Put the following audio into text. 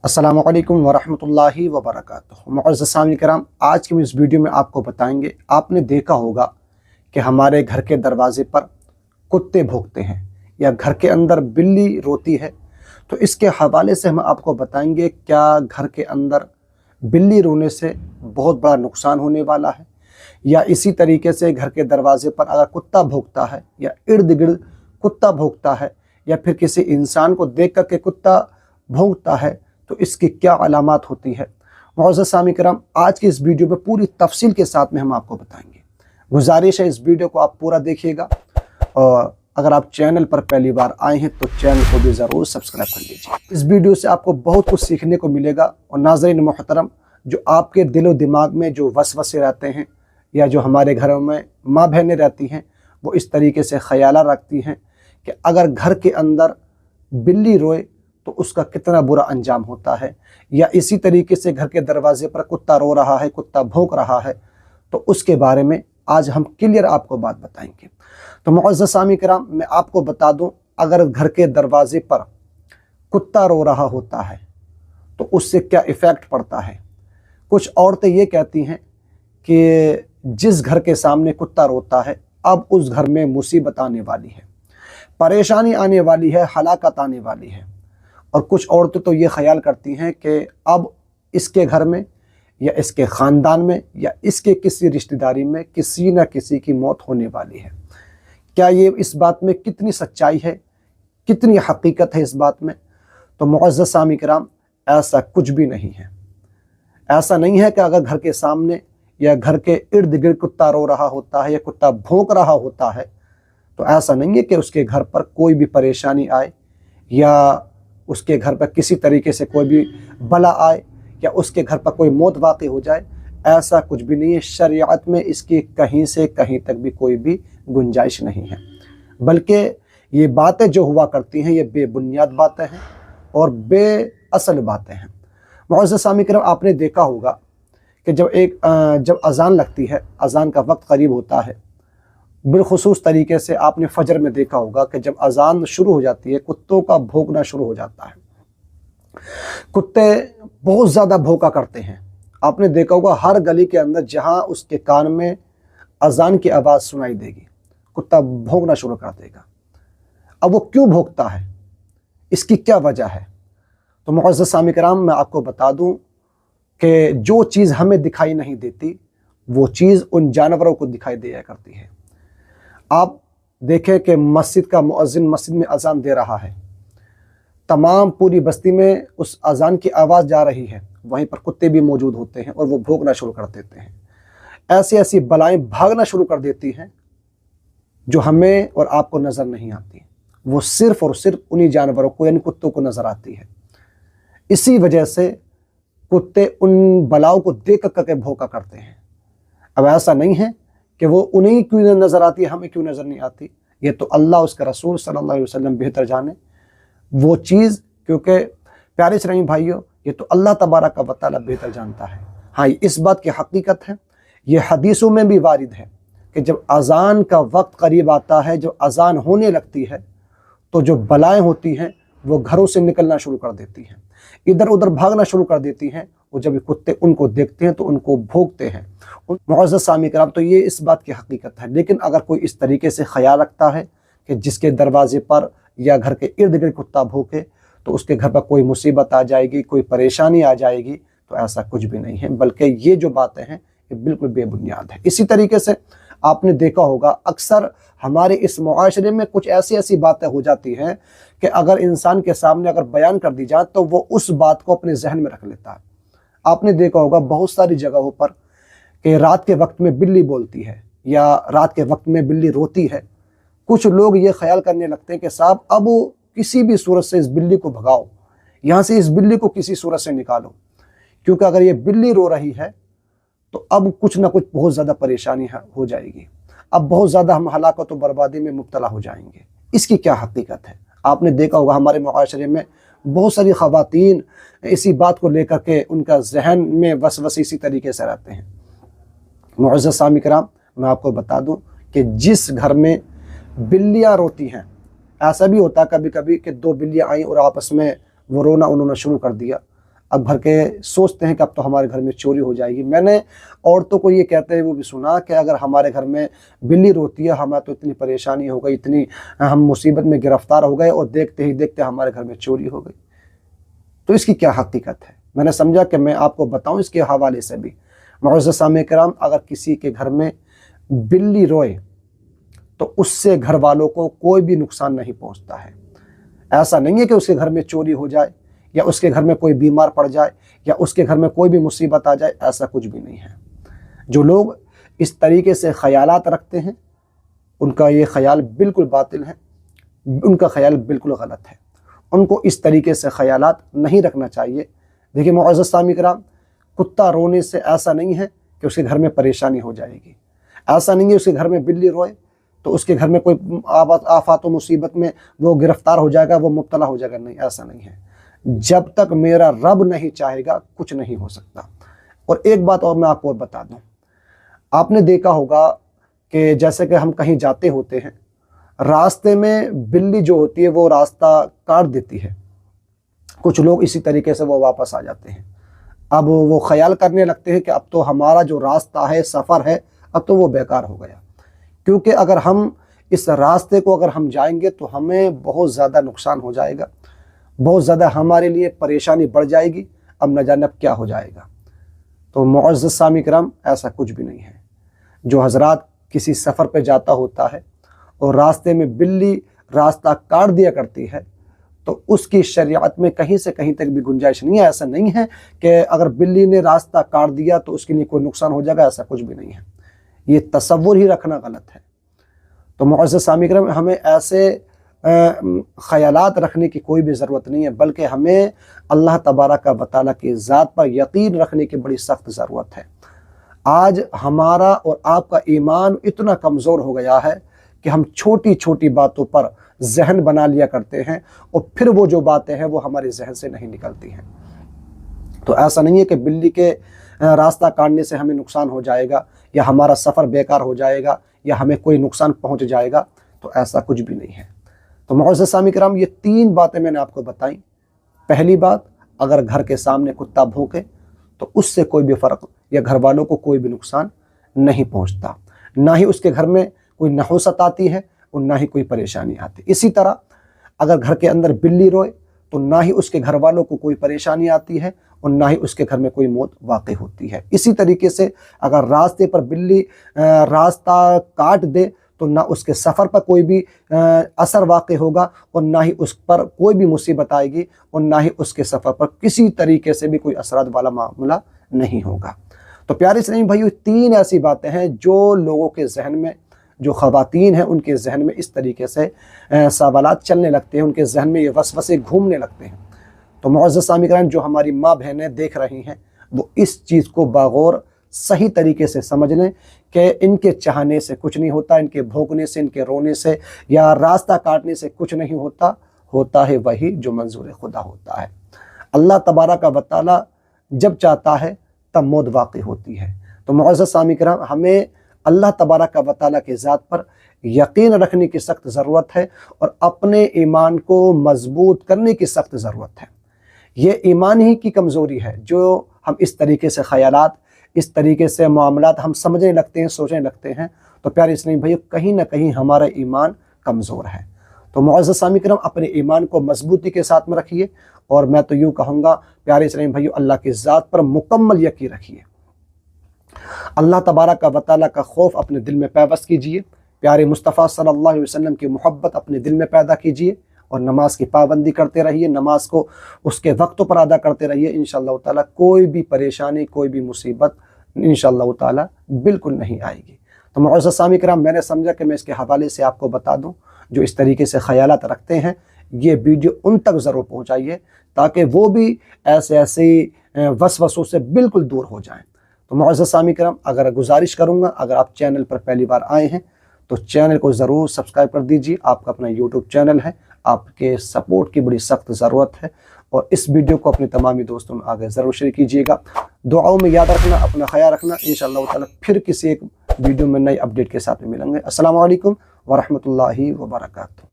अस्सलामु अलैकुम वरहमतुल्लाहि वबरकातुहू। मुअज़्ज़ज़ सामिईन किराम, आज की इस वीडियो में आपको बताएंगे, आपने देखा होगा कि हमारे घर के दरवाज़े पर कुत्ते भौंकते हैं या घर के अंदर बिल्ली रोती है। तो इसके हवाले से हम आपको बताएंगे क्या घर के अंदर बिल्ली रोने से बहुत बड़ा नुकसान होने वाला है, या इसी तरीके से घर के दरवाज़े पर अगर कुत्ता भौंकता है या इर्द गिर्द कुत्ता भौंकता है या फिर किसी इंसान को देख कर के कुत्ता भौंकता है तो इसकी क्या अलामात होती है। मुअज़्ज़ज़ सामिईन किराम, आज की इस वीडियो में पूरी तफसील के साथ में हम आपको बताएंगे। गुजारिश है इस वीडियो को आप पूरा देखिएगा, और अगर आप चैनल पर पहली बार आए हैं तो चैनल को भी ज़रूर सब्सक्राइब कर लीजिए। इस वीडियो से आपको बहुत कुछ सीखने को मिलेगा। और नाज़रीन मोहतरम, जो आपके दिलो दिमाग में जो वसवसे रहते हैं या जो हमारे घरों में माँ बहनें रहती हैं, वो इस तरीके से ख्याल रखती हैं कि अगर घर के अंदर बिल्ली रोए तो उसका कितना बुरा अंजाम होता है, या इसी तरीके से घर के दरवाजे पर कुत्ता रो रहा है, कुत्ता भौंक रहा है, तो उसके बारे में आज हम क्लियर आपको बात बताएंगे। तो मुअज़्ज़ज़ सामिईन किराम, मैं आपको बता दूं, अगर घर के दरवाजे पर कुत्ता रो रहा होता है तो उससे क्या इफ़ेक्ट पड़ता है। कुछ औरतें ये कहती हैं कि जिस घर के सामने कुत्ता रोता है अब उस घर में मुसीबत आने वाली है, परेशानी आने वाली है, हलाकत आने वाली है। और कुछ औरतें तो ये ख्याल करती हैं कि अब इसके घर में या इसके ख़ानदान में या इसके किसी रिश्तेदारी में किसी न किसी की मौत होने वाली है। क्या ये इस बात में कितनी सच्चाई है, कितनी हकीकत है इस बात में? तो मुअज़्ज़ज़ सामिईन किराम, ऐसा कुछ भी नहीं है। ऐसा नहीं है कि अगर घर के सामने या घर के इर्द गिर्द कुत्ता रो रहा होता है या कुत्ता भौंक रहा होता है तो ऐसा नहीं है कि उसके घर पर कोई भी परेशानी आए या उसके घर पर किसी तरीके से कोई भी बला आए या उसके घर पर कोई मौत वाक़ई हो जाए। ऐसा कुछ भी नहीं है। शरीयत में इसकी कहीं से कहीं तक भी कोई भी गुंजाइश नहीं है, बल्कि ये बातें जो हुआ करती हैं ये बेबुनियाद बातें हैं और बेअसल बातें हैं। मुअज़्ज़ज़ सामिईन किराम, आपने देखा होगा कि जब अज़ान लगती है, अज़ान का वक्त करीब होता है, बिलखुसूस तरीके से आपने फजर में देखा होगा कि जब अज़ान शुरू हो जाती है कुत्तों का भौंकना शुरू हो जाता है। कुत्ते बहुत ज़्यादा भौंका करते हैं। आपने देखा होगा हर गली के अंदर जहाँ उसके कान में अज़ान की आवाज़ सुनाई देगी कुत्ता भौंकना शुरू कर देगा। अब वो क्यों भौंकता है, इसकी क्या वजह है? तो मुअज़्ज़ज़ सामिईन किराम, मैं आपको बता दूं कि जो चीज़ हमें दिखाई नहीं देती वो चीज़ उन जानवरों को दिखाई दिया करती है। आप देखें कि मस्जिद का मुअज़्ज़िन मस्जिद में अज़ान दे रहा है, तमाम पूरी बस्ती में उस अज़ान की आवाज़ जा रही है, वहीं पर कुत्ते भी मौजूद होते हैं और वो भौंकना शुरू कर देते हैं। ऐसी ऐसी बलाएं भागना शुरू कर देती हैं जो हमें और आपको नज़र नहीं आती, वो सिर्फ़ और सिर्फ उन्हीं जानवरों को यानी कुत्तों को नज़र आती है। इसी वजह से कुत्ते उन बलाओं को देख करके भौंका करते हैं। अब ऐसा नहीं है कि वो उन्हें क्यों नज़र आती है, हमें क्यों नज़र नहीं आती, ये तो अल्लाह उसका रसूल सल्लल्लाहु अलैहि वसल्लम बेहतर जाने वो चीज़, क्योंकि प्यारे इस्लामी भाइयों, ये तो अल्लाह तबारक व तआला बेहतर जानता है। हाँ, इस बात की हकीकत है, ये हदीसों में भी वारिद है कि जब अज़ान का वक्त करीब आता है, जब अज़ान होने लगती है तो जो बलाएँ होती हैं वो घरों से निकलना शुरू कर देती हैं, इधर उधर भागना शुरू कर देती हैं। और जब ये कुत्ते उनको देखते हैं तो उनको भौंकते हैं। मुअज़्ज़ज़ सामिईन किराम, तो ये इस बात की हकीकत है। लेकिन अगर कोई इस तरीके से ख्याल रखता है कि जिसके दरवाजे पर या घर के इर्द गिर्द कुत्ता भौंके तो उसके घर पर कोई मुसीबत आ जाएगी, कोई परेशानी आ जाएगी, तो ऐसा कुछ भी नहीं है, बल्कि ये जो बातें हैं ये बिल्कुल बेबुनियाद है। इसी तरीके से आपने देखा होगा अक्सर हमारे इस मुआशरे में कुछ ऐसी ऐसी बातें हो जाती हैं कि अगर इंसान के सामने अगर बयान कर दी जाए तो वो उस बात को अपने जहन में रख लेता है। आपने देखा होगा बहुत सारी जगहों पर कि रात के वक्त में बिल्ली बोलती है या रात के वक्त में बिल्ली रोती है। कुछ लोग ये ख्याल करने लगते हैं कि साहब अब किसी भी सूरत से इस बिल्ली को भगाओ, यहाँ से इस बिल्ली को किसी सूरत से निकालो, क्योंकि अगर ये बिल्ली रो रही है तो अब कुछ ना कुछ बहुत ज़्यादा परेशानी हो जाएगी, अब बहुत ज़्यादा हम हलाकत और बर्बादी में मुब्तला हो जाएंगे। इसकी क्या हकीकत है? आपने देखा होगा हमारे मुआशरे में बहुत सारी ख़वातीन इसी बात को लेकर के उनका जहन में वसवसे इसी तरीके से रहते हैं। मुअज़्ज़ज़ सामिईन किराम, मैं आपको बता दूं कि जिस घर में बिल्लियाँ रोती हैं, ऐसा भी होता है कभी कभी कि दो बिल्लियाँ आई और आपस में वो रोना उन्होंने शुरू कर दिया। اب گھر کے سوچتے ہیں کہ اب تو ہمارے گھر میں چوری ہو جائے گی۔ میں نے عورتوں کو یہ کہتے ہیں وہ بھی سنا کہ اگر ہمارے گھر میں بلی روتی ہے ہمیں تو اتنی پریشانی ہو گئی، اتنی ہم مصیبت میں گرفتار ہو گئے اور دیکھتے ہی دیکھتے ہمارے گھر میں چوری ہو گئی۔ تو اس کی کیا حقیقت ہے؟ میں نے سمجھا کہ میں آپ کو بتاؤں اس کے حوالے سے بھی۔ معزز سامعین کرام، اگر کسی کے گھر میں بلی روئے تو اس سے گھر والوں کو کوئی بھی نقصان نہیں پہنچتا ہے۔ ایسا نہیں ہے کہ اس کے گھر میں چوری ہو جائے یا اس کے گھر میں کوئی بیمار پڑ جائے یا اس کے گھر میں کوئی بھی مصیبت آ جائے، ایسا کچھ بھی نہیں ہے۔ جو لوگ اس طریقے سے خیالات رکھتے ہیں ان کا یہ خیال بالکل باطل ہے، ان کا خیال بالکل غلط ہے۔ ان کو اس طریقے سے خیالات نہیں رکھنا چاہیے۔ دیکھیے معزز سامعین کرام، کتا رونے سے ایسا نہیں ہے کہ اس کے گھر میں پریشانی ہو جائے گی، ایسا نہیں ہے اس کے گھر میں بلی روئے تو اس کے گھر میں کوئی آفات و مصیبت میں وہ گرفتار ہو جائے گا، وہ مبتلا ہو جائے گا، نہیں، ایسا نہیں ہے۔ جب تک میرا رب نہیں چاہے گا کچھ نہیں ہو سکتا۔ اور ایک بات اور میں آپ کو اور بتا دوں، آپ نے دیکھا ہوگا کہ جیسے کہ ہم کہیں جاتے ہوتے ہیں، راستے میں بلی جو ہوتی ہے وہ راستہ کاٹ دیتی ہے، کچھ لوگ اسی طریقے سے وہ واپس آ جاتے ہیں۔ اب وہ خیال کرنے لگتے ہیں کہ اب تو ہمارا جو راستہ ہے، سفر ہے، اب تو وہ بیکار ہو گیا، کیونکہ اگر ہم اس راستے کو اگر ہم جائیں گے تو ہمیں بہت زیادہ نقصان ہو جائے گا، بہت زیادہ ہمارے لیے پریشانی بڑھ جائے گی، اب نہ جانے اب کیا ہو جائے گا۔ تو معزز سامعین کرام، ایسا کچھ بھی نہیں ہے۔ جو حضرات کسی سفر پہ جاتا ہوتا ہے اور راستے میں بلی راستہ کاٹ دیا کرتی ہے تو اس کی شریعت میں کہیں سے کہیں تک بھی گنجائش نہیں ہے۔ ایسا نہیں ہے کہ اگر بلی نے راستہ کاٹ دیا تو اس کے لیے کوئی نقصان ہو جائے گا، ایسا کچھ بھی نہیں ہے۔ یہ تصور ہی رکھنا غلط ہے۔ تو معزز سامعین کرام، ہمیں ایسے خیالات رکھنے کی کوئی بھی ضرورت نہیں ہے، بلکہ ہمیں اللہ تبارک و تعالیٰ کی ذات پر یقین رکھنے کی بڑی سخت ضرورت ہے۔ آج ہمارا اور آپ کا ایمان اتنا کمزور ہو گیا ہے کہ ہم چھوٹی چھوٹی باتوں پر ذہن بنا لیا کرتے ہیں اور پھر وہ جو باتیں ہیں وہ ہمارے ذہن سے نہیں نکلتی ہیں۔ تو ایسا نہیں ہے کہ بلی کے راستہ کاٹنے سے ہمیں نقصان ہو جائے گا یا ہمارا سفر بیکار ہو جائے گا یا ہمیں کوئی نقصان پہنچ جائے گا، تو ایسا کچھ بھی نہیں ہے۔ تو معزز سامعین کرام، یہ 3 باتیں میں نے آپ کو بتائیں۔ پہلی بات، اگر گھر کے سامنے کتا بھونکے تو اس سے کوئی بھی فرق یا گھر والوں کو کوئی بھی نقصان نہیں پہنچتا، نہ ہی اس کے گھر میں کوئی نحوست آتی ہے اور نہ ہی کوئی پریشانی آتی۔ اسی طرح اگر گھر کے اندر بلی روئے تو نہ ہی اس کے گھر والوں کو کوئی پریشانی آتی ہے اور نہ ہی اس کے گھر میں کوئی موت واقع ہوتی ہے۔ اسی طریقے سے اگر راستے پر بلی راستہ کاٹ دے تو نہ اس کے سفر پر کوئی بھی اثر واقع ہوگا اور نہ ہی اس پر کوئی بھی مصیبت آئے گی اور نہ ہی اس کے سفر پر کسی طریقے سے بھی کوئی اثرات والا معاملہ نہیں ہوگا۔ تو پیارے اسلامی بھائیو، 3 ایسی باتیں ہیں جو لوگوں کے ذہن میں، جو خواتین ہیں ان کے ذہن میں اس طریقے سے سوالات چلنے لگتے ہیں، ان کے ذہن میں یہ وسوسے گھومنے لگتے ہیں۔ تو معزز سامعین کرام، جو ہماری ماں بہنیں دیکھ رہی ہیں وہ اس چیز کو باغور صحیح طریقے سے سمجھ لیں کہ ان کے چاہنے سے کچھ نہیں ہوتا، ان کے بھونکنے سے، ان کے رونے سے یا راستہ کاٹنے سے کچھ نہیں ہوتا، ہوتا ہے وہی جو منظور خدا ہوتا ہے۔ اللہ تبارک و تعالیٰ جب چاہتا ہے تب موت واقع ہوتی ہے۔ تو معزز سامعین کرام، ہمیں اللہ تبارک و تعالیٰ کی ذات پر یقین رکھنے کی سخت ضرورت ہے اور اپنے ایمان کو مضبوط کرنے کی سخت ضرورت ہے۔ یہ ایمان ہی کی کمزوری ہے جو ہم اس طریقے سے خیالات، اس طریقے سے معاملات ہم سمجھنے لگتے ہیں، سوچنے لگتے ہیں، تو پیارے اسلامی بھائیو کہیں نہ کہیں ہمارا ایمان کمزور ہے۔ تو معزز سامعین کرام، اپنے ایمان کو مضبوطی کے ساتھ میں رکھیے اور میں تو یوں کہوں گا پیارے اسلامی بھائیو، اللہ کی ذات پر مکمل یقین رکھیے، اللہ تبارک و تعالیٰ کا خوف اپنے دل میں پیوست کیجیے، پیارے مصطفیٰ صلی اللہ علیہ وسلم کی محبت اپنے دل میں پیدا کیجیے اور نماز کی پابندی کرتے رہیے، نماز کو اس کے وقت پر ادا کرتے رہیے۔ انشاءاللہ تعالیٰ کوئی بھی پریشانی، کوئی بھی مصیبت انشاءاللہ تعالیٰ بالکل نہیں آئے گی۔ تو معزز سامعین کرام، میں نے سمجھا کہ میں اس کے حوالے سے آپ کو بتا دوں، جو اس طریقے سے خیالات رکھتے ہیں یہ ویڈیو ان تک ضرور پہنچائیے تاکہ وہ بھی ایسے وسوسوں سے بالکل دور ہو جائیں۔ تو معزز سامعین کرام، اگر گزارش کروں گا، اگر آپ چینل پر پہلی بار آئے ہیں تو چینل کو ضرور سبسکرائب کر دیجیے۔ آپ کا اپنا یوٹیوب چینل ہے، آپ کے سپورٹ کی بڑی سخت ضرورت ہے اور اس ویڈیو کو اپنے تمامی دوستوں میں آگے ضرور شیئر کیجیے گا۔ دعاؤں میں یاد رکھنا، اپنا خیال رکھنا۔ انشاءاللہ تعالیٰ پھر کسی ایک ویڈیو میں نئی اپڈیٹ کے ساتھ ملیں گے۔ السلام علیکم ورحمۃ اللہ وبرکاتہ۔